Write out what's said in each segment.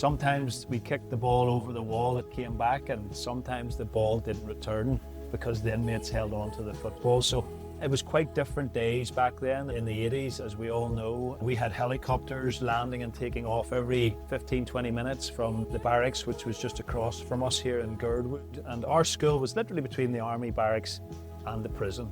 Sometimes we kicked the ball over the wall, it came back, and sometimes the ball didn't return because the inmates held on to the football. So it was quite different days back then in the 80s, as we all know. We had helicopters landing and taking off every 15-20 minutes from the barracks, which was just across from us here in Girdwood. And our school was literally between the army barracks and the prison.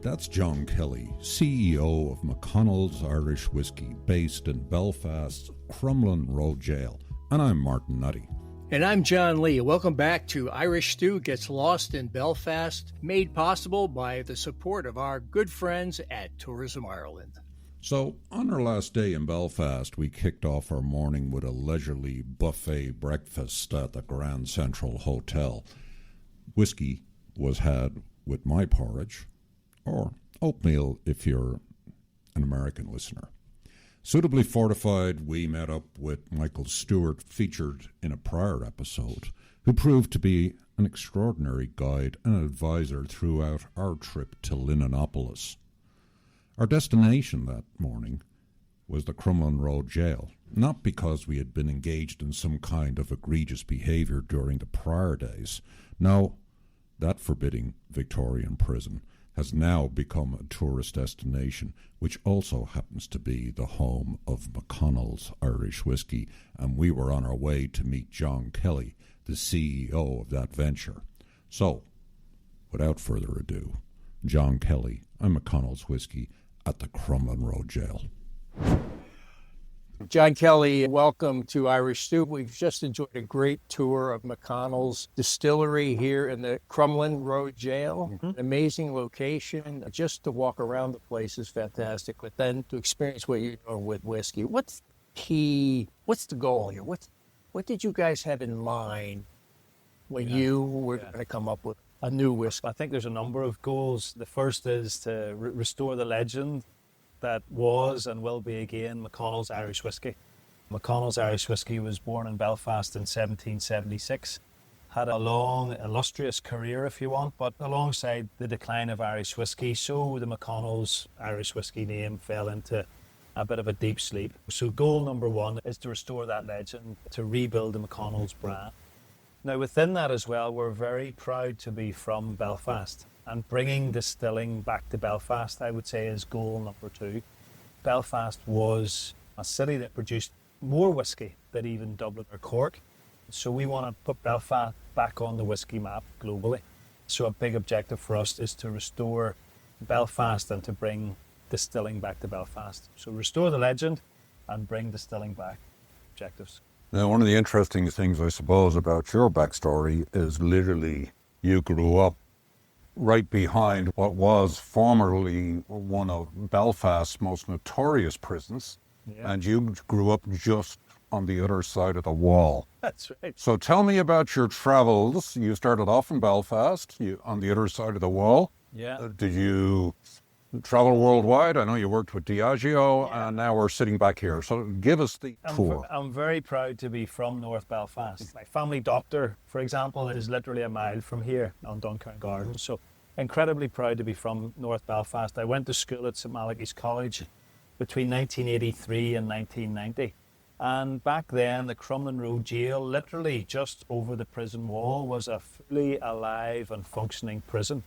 That's John Kelly, CEO of McConnell's Irish Whisky, based in Belfast's Crumlin Road Gaol. And I'm Martin Nutty. And I'm John Lee. Welcome back to Irish Stew Gets Lost in Belfast, made possible by the support of our good friends at Tourism Ireland. So, on our last day in Belfast, we kicked off our morning with a leisurely buffet breakfast at the Grand Central Hotel. Whisky was had with my porridge, or oatmeal if you're an American listener. Suitably fortified, we met up with Michael Stewart, featured in a prior episode, who proved to be an extraordinary guide and advisor throughout our trip to Linonopolis. Our destination that morning was the Crumlin Road Gaol, not because we had been engaged in some kind of egregious behaviour during the prior days. No, that forbidding Victorian prison has now become a tourist destination, which also happens to be the home of McConnell's Irish Whisky, and we were on our way to meet John Kelly, the CEO of that venture. So, without further ado, John Kelly and McConnell's Whisky at the Crumlin Road Gaol. John Kelly, welcome to Irish Stew. We've just enjoyed a great tour of McConnell's distillery here in the Crumlin Road Gaol. Mm-hmm. Amazing location. Just to walk around the place is fantastic, but then to experience what you're doing with whiskey. What's key? What's the goal here? What did you guys have in mind when you were going to come up with a new whiskey? I think there's a number of goals. The first is to restore the legend that was and will be again McConnell's Irish Whisky. McConnell's Irish Whisky was born in Belfast in 1776. Had a long, illustrious career, if you want, but alongside the decline of Irish whisky, so the McConnell's Irish Whisky name fell into a bit of a deep sleep. So goal number one is to restore that legend, to rebuild the McConnell's brand. Now within that as well, we're very proud to be from Belfast. And bringing distilling back to Belfast, I would say, is goal number two. Belfast was a city that produced more whisky than even Dublin or Cork. So we want to put Belfast back on the whisky map globally. So a big objective for us is to restore Belfast and to bring distilling back to Belfast. So restore the legend and bring distilling back. Objectives. Now, one of the interesting things, I suppose, about your backstory is literally you grew up right behind what was formerly one of Belfast's most notorious prisons, and you grew up just on the other side of the wall. That's right. So tell me about your travels. You started off in Belfast, on the other side of the wall. Yeah. Did you travel worldwide? I know you worked with Diageo, and now we're sitting back here. So give us the tour. I'm very proud to be from North Belfast. My family doctor, for example, is literally a mile from here on Duncarn Gardens. So incredibly proud to be from North Belfast. I went to school at St Malachy's College between 1983 and 1990. And back then, the Crumlin Road Gaol, literally just over the prison wall, was a fully alive and functioning prison.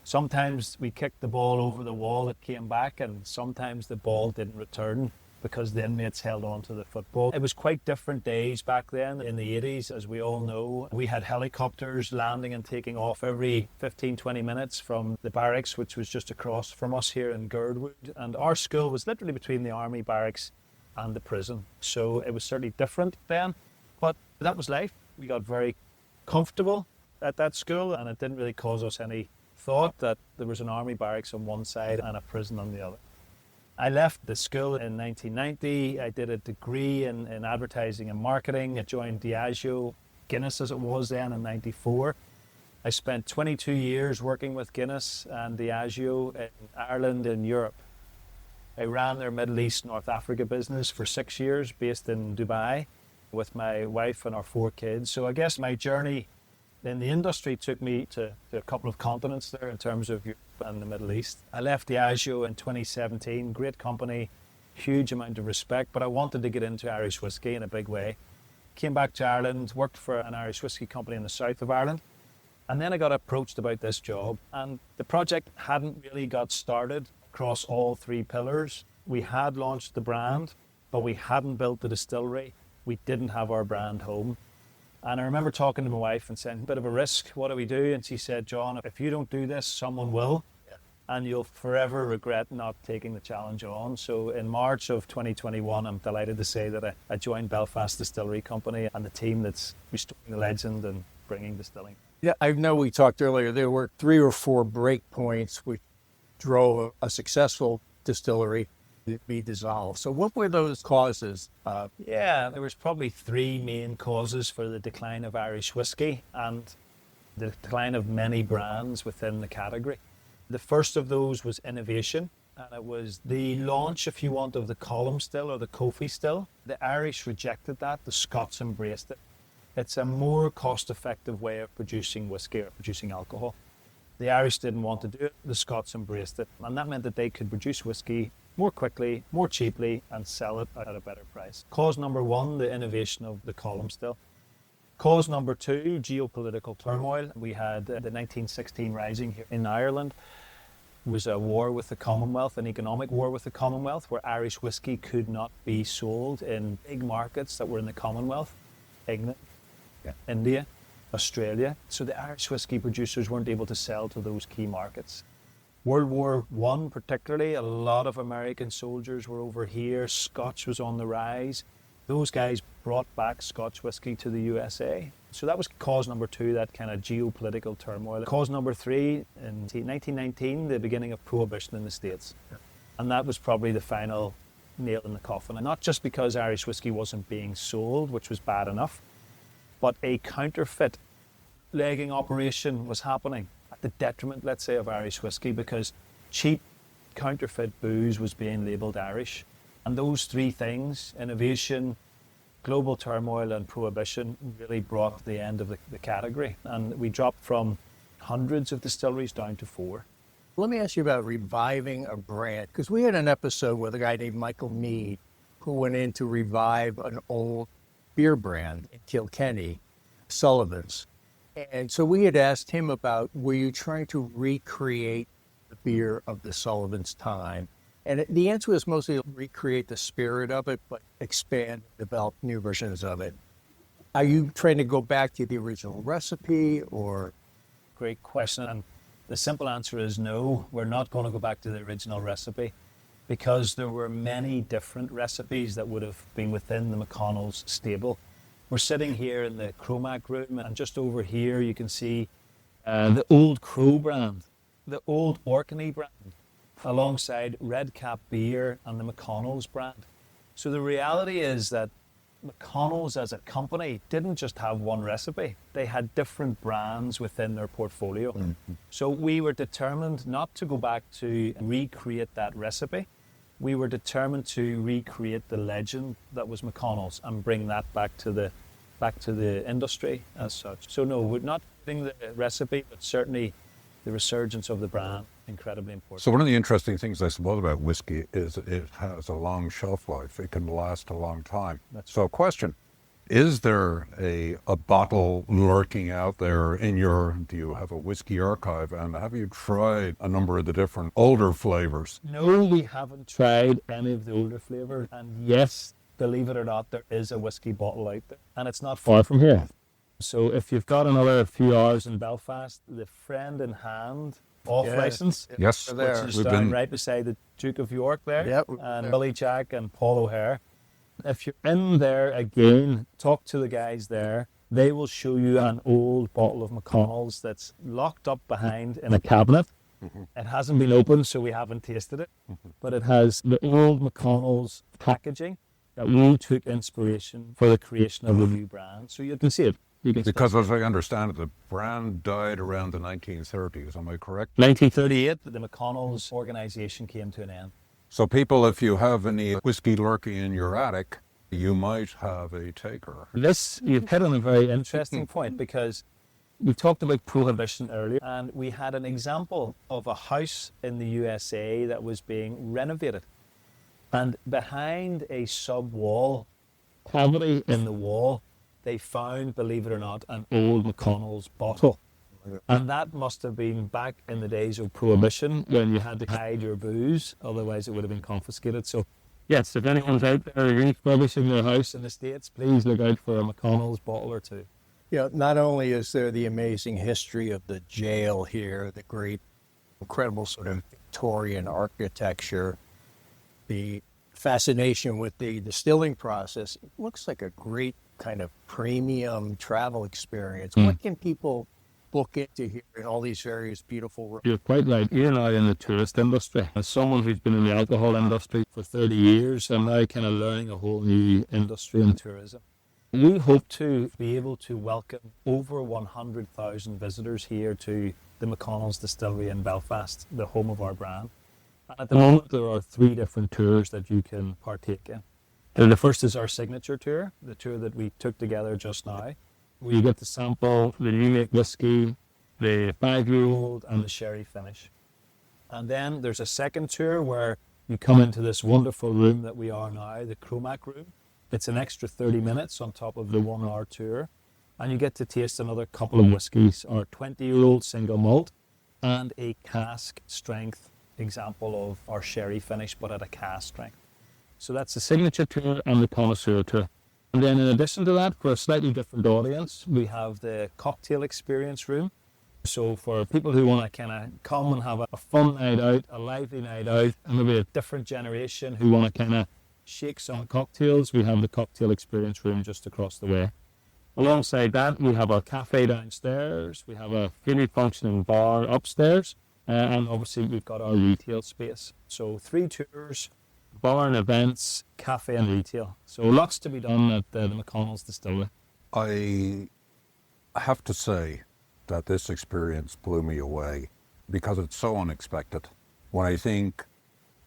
Sometimes we kicked the ball over the wall, it came back, and sometimes the ball didn't return because the inmates held on to the football. It was quite different days back then in the 80s, as we all know. We had helicopters landing and taking off every 15-20 minutes from the barracks, which was just across from us here in Girdwood. And our school was literally between the army barracks and the prison. So it was certainly different then, but that was life. We got very comfortable at that school, and it didn't really cause us any thought that there was an army barracks on one side and a prison on the other. I left the school in 1990. I did a degree in advertising and marketing. I joined Diageo, Guinness as it was then, in 94. I spent 22 years working with Guinness and Diageo in Ireland and Europe. I ran their Middle East, North Africa business for 6 years, based in Dubai, with my wife and our 4 kids. So I guess my journey Then the industry took me to a couple of continents there in terms of Europe and the Middle East. I left Diageo in 2017, great company, huge amount of respect, but I wanted to get into Irish whiskey in a big way. Came back to Ireland, worked for an Irish whiskey company in the south of Ireland, and then I got approached about this job, and the project hadn't really got started across all three pillars. We had launched the brand, but we hadn't built the distillery. We didn't have our brand home. And I remember talking to my wife and saying, bit of a risk, what do we do? And she said, John, if you don't do this, someone will, and you'll forever regret not taking the challenge on. So in March of 2021, I'm delighted to say that I joined Belfast Distillery Company and the team that's restoring the legend and bringing distilling. Yeah, I know we talked earlier, there were 3 or 4 break points which drove a successful distillery to be dissolved. So what were those causes? Yeah, there was probably 3 main causes for the decline of Irish whiskey and the decline of many brands within the category. The first of those was innovation, and it was the launch, if you want, of the column still or the Kofi still. The Irish rejected that, the Scots embraced it. It's a more cost-effective way of producing whiskey or producing alcohol. The Irish didn't want to do it, the Scots embraced it, and that meant that they could produce whiskey more quickly, more cheaply, and sell it at a better price. Cause number 1, the innovation of the column still. Cause number 2, geopolitical turmoil. We had the 1916 Rising here in Ireland. It was a war with the Commonwealth, an economic war with the Commonwealth, where Irish whiskey could not be sold in big markets that were in the Commonwealth, England, India, Australia. So the Irish whiskey producers weren't able to sell to those key markets. World War I particularly, a lot of American soldiers were over here. Scotch was on the rise. Those guys brought back Scotch whiskey to the USA. So that was cause number 2, that kind of geopolitical turmoil. Cause number 3, in 1919, the beginning of prohibition in the States. And that was probably the final nail in the coffin. And not just because Irish whiskey wasn't being sold, which was bad enough, but a counterfeit legging operation was happening at the detriment, let's say, of Irish whiskey, because cheap counterfeit booze was being labelled Irish. And those 3 things, innovation, global turmoil and prohibition, really brought the end of the category. And we dropped from hundreds of distilleries down to 4. Let me ask you about reviving a brand, because we had an episode with a guy named Michael Mead who went in to revive an old beer brand in Kilkenny, Sullivan's. And so we had asked him about, were you trying to recreate the beer of the Sullivan's time? And the answer was mostly recreate the spirit of it, but expand, develop new versions of it. Are you trying to go back to the original recipe, or? Great question. And the simple answer is no, we're not going to go back to the original recipe, because there were many different recipes that would have been within the McConnell's stable. We're sitting here in the Cromac room, and just over here you can see the Old Crow brand, the Old Orkney brand, alongside Red Cap Beer and the McConnell's brand. So the reality is that McConnell's as a company didn't just have one recipe. They had different brands within their portfolio. Mm-hmm. So we were determined not to go back to recreate that recipe. We were determined to recreate the legend that was McConnell's and bring that back to the industry as such. So no, we're not getting the recipe, but certainly the resurgence of the brand, incredibly important. So one of the interesting things, I suppose, about whiskey is it has a long shelf life. It can last a long time. So question, is there a bottle lurking out there do you have a whiskey archive, and have you tried a number of the different older flavors? No, we haven't tried any of the older flavors. And yes, believe it or not, there is a whiskey bottle out there, and it's not far from here. So if you've got another few hours in Belfast, the Friend in Hand off-license, yes, which is down right beside the Duke of York there, and Billy Jack and Paul O'Hare. If you're in there again, talk to the guys there. They will show you an old bottle of McConnell's that's locked up behind in a cabinet. Mm-hmm. It hasn't been opened, so we haven't tasted it. Mm-hmm. But it has the old McConnell's packaging that we took inspiration for the creation of the new brand. So you can see it. Because as I understand it, the brand died around the 1930s, am I correct? 1938, the McConnell's organization came to an end. So people, if you have any whiskey lurking in your attic, you might have a taker. You've hit on a very interesting point, because We talked about prohibition earlier, and we had an example of a house in the USA that was being renovated. And behind a sub-wall, cavity in the wall, they found, believe it or not, an old McConnell's bottle. And that must have been back in the days of prohibition when you had to hide your booze, otherwise it would have been confiscated. So, yes, if anyone's out there refurbishing their house in the States, please look out for a McConnell's bottle or two. Yeah, not only is there the amazing history of the jail here, the great, incredible sort of Victorian architecture, the fascination with the distilling process, it looks like a great kind of premium travel experience. What can people book into here in all these various beautiful rooms? You're quite right. You're now in the tourist industry. As someone who's been in the alcohol industry for 30 years, I'm now kind of learning a whole new industry in tourism. We hope to be able to welcome over 100,000 visitors here to the McConnell's Distillery in Belfast, the home of our brand. And at the moment, there are 3 different tours that you can partake in. The first is our signature tour, the tour that we took together just now, where you get to sample the new make whiskey, the 5-year-old, and the sherry finish. And then there's a second tour where you come into this wonderful room that we are now, the Chromac room. It's an extra 30 minutes on top of the 1-hour tour, and you get to taste another couple of whiskies, our 20-year-old single malt and a cask strength example of our sherry finish, but at a cask strength. So that's the signature tour and the connoisseur tour. And then in addition to that, for a slightly different audience, we have the cocktail experience room. So for people who want to kind of come and have a fun night out, a lively night out, and maybe a different generation who want to kind of shake some cocktails, we have the cocktail experience room just across the way. Alongside that, we have our cafe downstairs, we have a fully functioning bar upstairs, and obviously we've got our retail space. So 3 tours, bar and events, cafe and retail. So lots to be done at the McConnell's Distillery. I have to say that this experience blew me away because it's so unexpected. When I think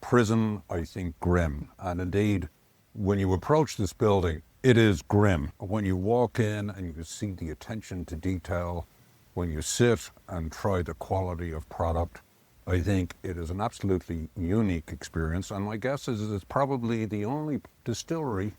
prison, I think grim. And indeed, when you approach this building, it is grim. When you walk in and you see the attention to detail, when you sit and try the quality of product, I think it is an absolutely unique experience. And my guess is it's probably the only distillery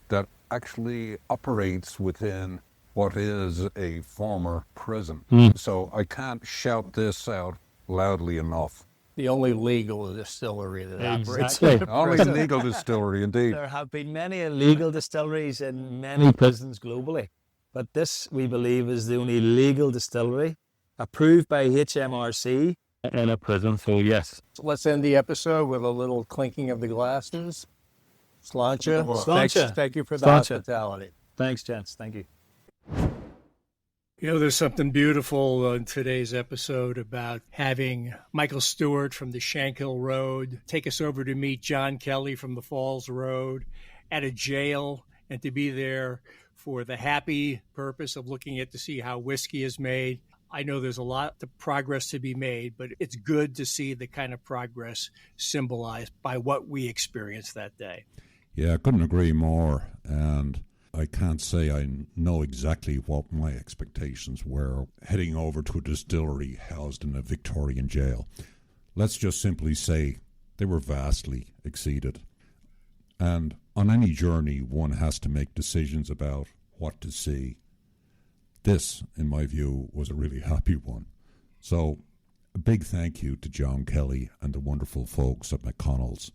that actually operates within what is a former prison. So I can't shout this out loudly enough. The only legal distillery that operates. Exactly. Only legal distillery, indeed. There have been many illegal distilleries in many prisons globally, but this, we believe, is the only legal distillery approved by HMRC in a prison, so yes. So let's end the episode with a little clinking of the glasses. Sláinte. Sláinte. Thank you for the Sláinte. hospitality. Thanks, gents. Thank you. You know, there's something beautiful in today's episode about having Michael Stewart from the Shankill Road take us over to meet John Kelly from the Falls Road at a jail, and to be there for the happy purpose of looking at to see how whiskey is made. I know there's a lot of progress to be made, but it's good to see the kind of progress symbolized by what we experienced that day. Yeah, I couldn't agree more. And I can't say I know exactly what my expectations were heading over to a distillery housed in a Victorian jail. Let's just simply say they were vastly exceeded. And on any journey, one has to make decisions about what to see. This, in my view, was a really happy one. So, a big thank you to John Kelly and the wonderful folks at McConnell's.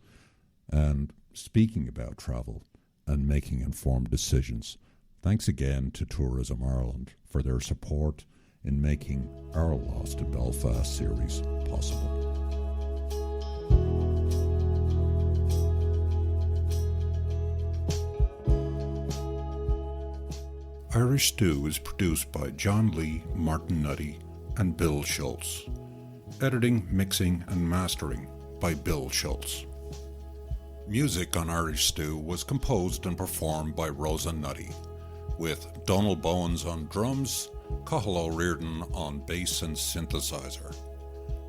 And speaking about travel and making informed decisions, thanks again to Tourism Ireland for their support in making our Lost in Belfast series possible. Irish Stew is produced by John Lee, Martin Nutty, and Bill Schultz. Editing, mixing, and mastering by Bill Schultz. Music on Irish Stew was composed and performed by Rosa Nutty, with Donald Bowens on drums, Cathal O'Riordan on bass and synthesizer.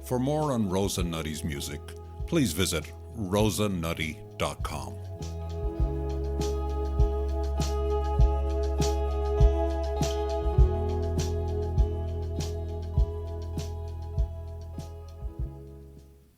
For more on Rosa Nutty's music, please visit rosanutty.com.